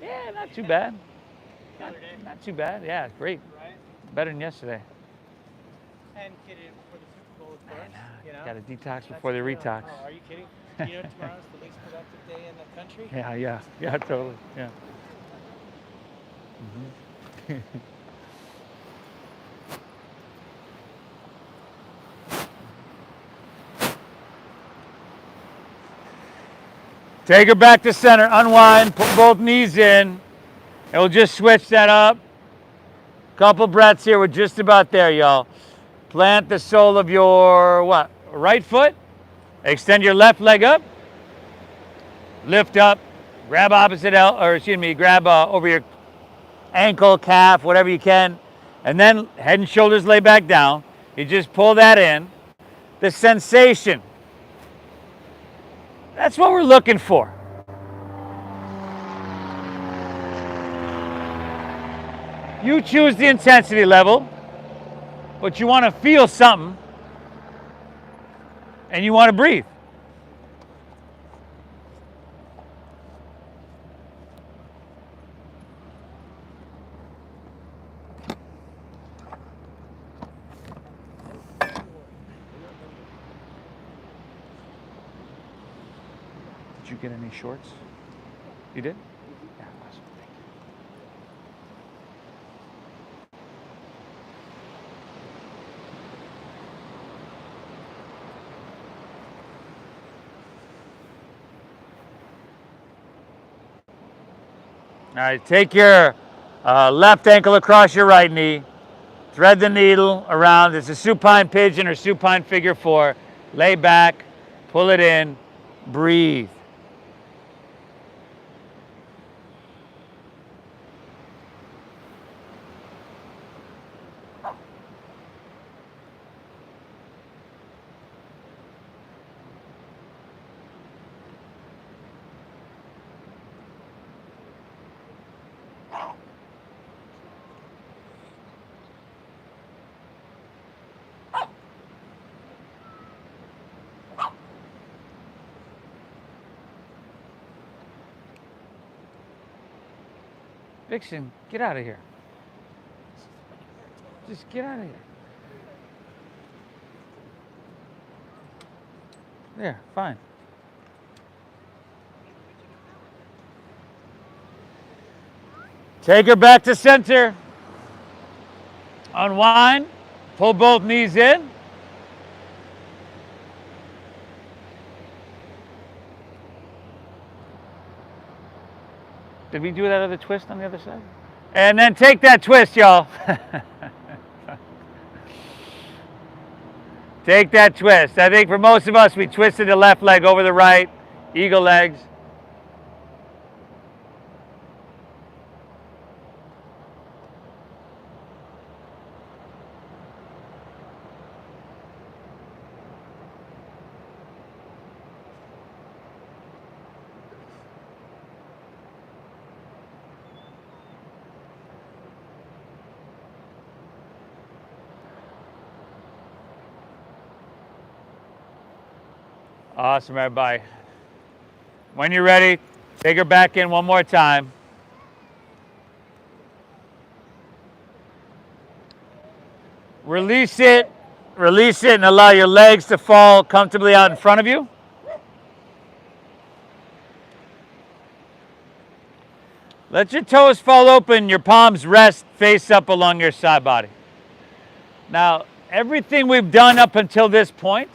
Yeah, not too bad. Not too bad. Yeah, great. Better than yesterday. And kidding for the Super Bowl, of course. You know? Got to detox before they retox. Oh, are you kidding? You know, tomorrow's the least productive day in the country. Yeah, totally. Yeah. Mm-hmm. Take her back to center, unwind, put both knees in, and we'll just switch that up. Couple breaths here, we're just about there, y'all. Plant the sole of your, right foot. Extend your left leg up. Lift up, grab grab over your ankle, calf, whatever you can. And then head and shoulders lay back down. You just pull that in. the sensation. That's what we're looking for. You choose the intensity level, but you want to feel something and you want to breathe. Did you get any shorts? You did? Yeah, awesome. Thank you. All right, take your left ankle across your right knee. Thread the needle around. It's a supine pigeon or supine figure 4. Lay back, pull it in, breathe. Vixen, get out of here. Just get out of here. There, fine. Take her back to center. Unwind. Pull both knees in. Did we do that other twist on the other side? And then take that twist, y'all. Take that twist. I think for most of us, we twisted the left leg over the right, eagle legs. Awesome, everybody. When you're ready, take her back in one more time. Release it, and allow your legs to fall comfortably out in front of you. Let your toes fall open, your palms rest face up along your side body. Now, everything we've done up until this point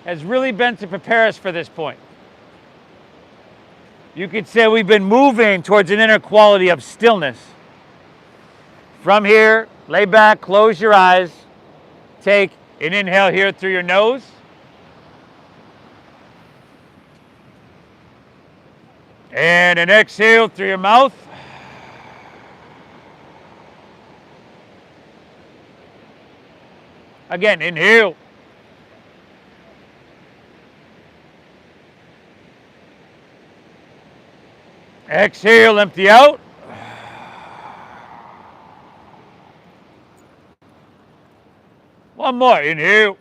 has really been to prepare us for this point. You could say we've been moving towards an inner quality of stillness. From here, lay back, close your eyes. Take an inhale here through your nose. And an exhale through your mouth. Again, inhale. Exhale, empty out. One more, inhale.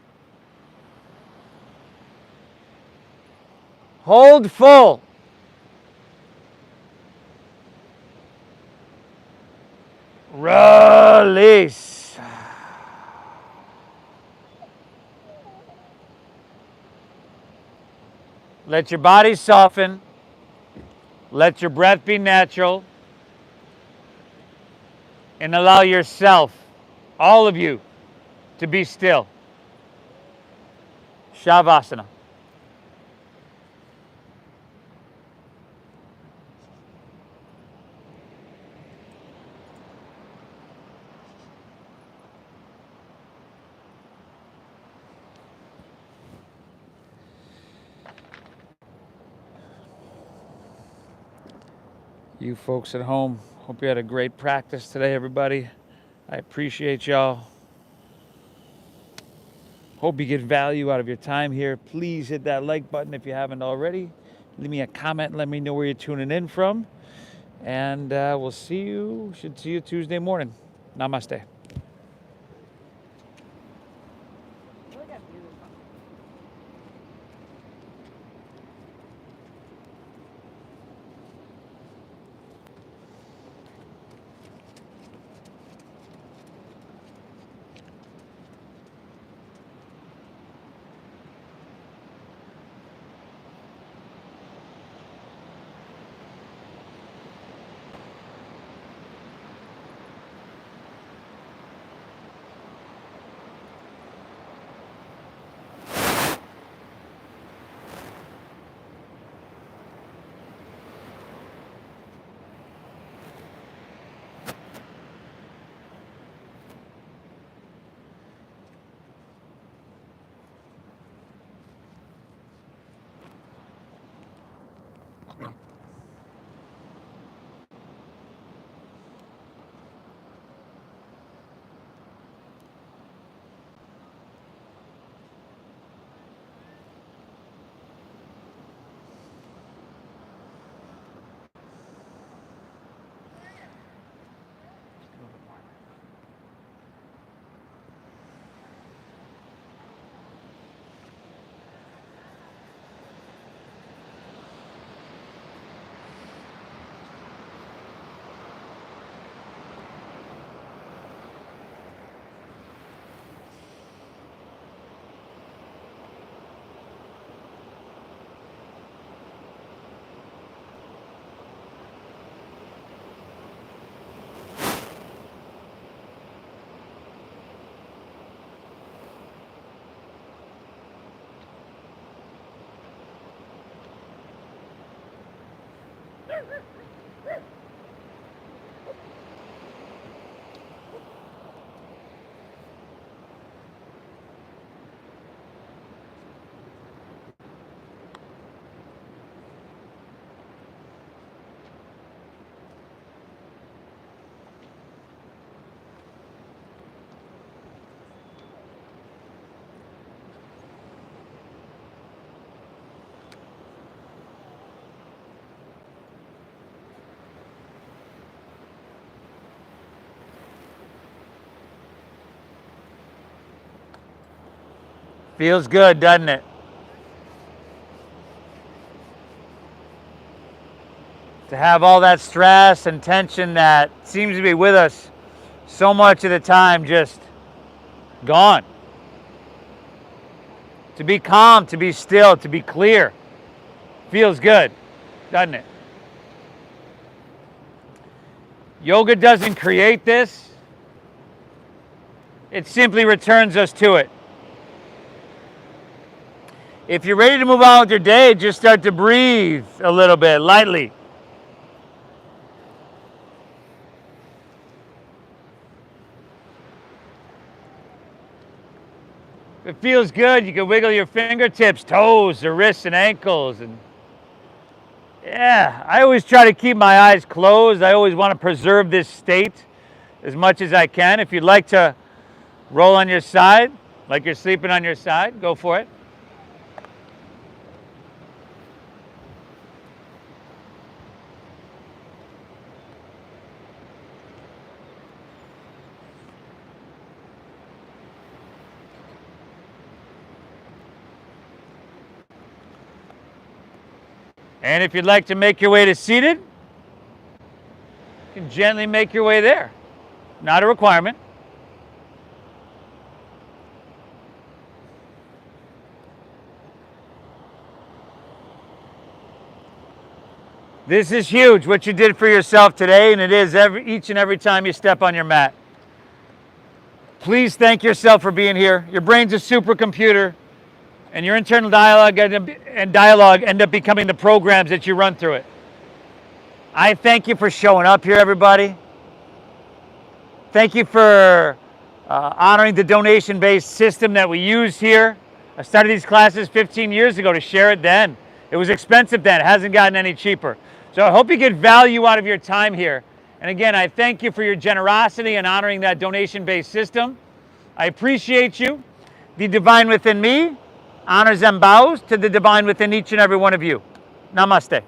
Hold full. Release. Let your body soften. Let your breath be natural. And allow yourself, all of you, to be still. Shavasana. You folks at home, hope you had a great practice today, everybody. I appreciate y'all. Hope you get value out of your time here. Please hit that like button if you haven't already. Leave me a comment and let me know where you're tuning in from. And should see you Tuesday morning. Namaste. Feels good, doesn't it? To have all that stress and tension that seems to be with us so much of the time just gone. To be calm, to be still, to be clear. Feels good, doesn't it? Yoga doesn't create this. It simply returns us to it. If you're ready to move on with your day, just start to breathe a little bit, lightly. If it feels good, you can wiggle your fingertips, toes, or wrists and ankles. And yeah, I always try to keep my eyes closed. I always want to preserve this state as much as I can. If you'd like to roll on your side, like you're sleeping on your side, go for it. And if you'd like to make your way to seated, you can gently make your way there. Not a requirement. This is huge, what you did for yourself today, and it is each and every time you step on your mat. Please thank yourself for being here. Your brain's a supercomputer. And your internal dialogue end up becoming the programs that you run through it. I thank you for showing up here, everybody. Thank you for honoring the donation-based system that we use here. I started these classes 15 years ago to share it then. It was expensive then. It hasn't gotten any cheaper. So I hope you get value out of your time here. And again, I thank you for your generosity and honoring that donation-based system. I appreciate you. The divine within me honors and bows to the divine within each and every one of you. Namaste.